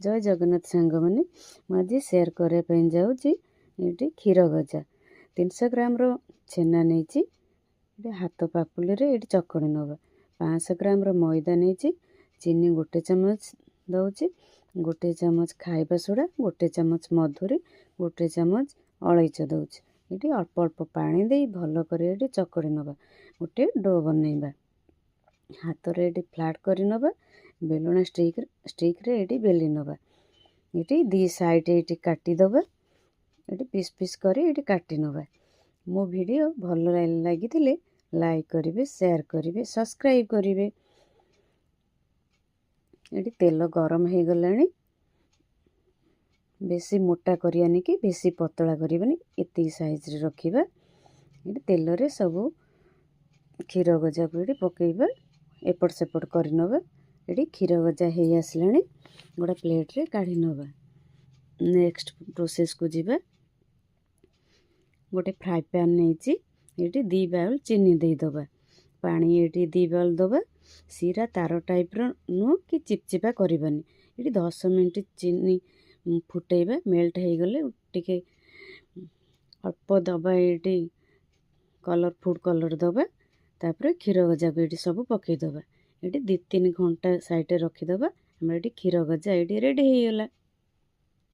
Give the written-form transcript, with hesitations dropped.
जय जगन्नाथ सांग मैंने मुझे सेयार करने जाऊँगी ये क्षीर गजा 300 ग्राम छेना नहीं हाथ पापुली ये चकड़ी नवा 500 ग्राम मैदा नहीं चीनी गोटे चामच दौची गोटे चामच खाइबा सोडा गोटे चामच मधुरी गोटे चामच अलैच दौची ये अल्प अल्प पानी दे भल कर चकड़ी नवा गोटे डो बनइबा हाथ रे फ्लाट कर नवा बेलुना स्टिक रे ये बेली नवा ये दी साइड ये काटिदबा ये पीस पीस कर ये काटी नवा मो वीडियो भल लगी लाइक करेंगे शेयर करेंगे सब्सक्राइब करेंगे ये तेल गरम हो गलानी बेसी मोटा करियानी कि बेसी पतला करनी एति साइज रे रखिबा ये तेल रे सब क्षीर गजा को ये पकेबा एपट सेपट करनबा ये क्षीर गजा हो आसलानी गोटे प्लेट रे काढ़ी नबा नेक्स्ट प्रोसेस को जीवा गोटे फ्राई पैन नहीं ये 2 बाउल चीनी देदबा पानी ये 2 बाउल दबा सीरा तार टाइप नुह कि चिपचिपा करबानी ये 10 मिनट चीनी फुटेबा मेल्ट हो गले टिके अल्प दबा ये कलर फूड कलर दबा तापर क्षीर गजा को ये सब पकईदबा ये 2-3 घंटा साइड रखीदबा हमारे ये क्षीर गजा ये रेडी हो गला।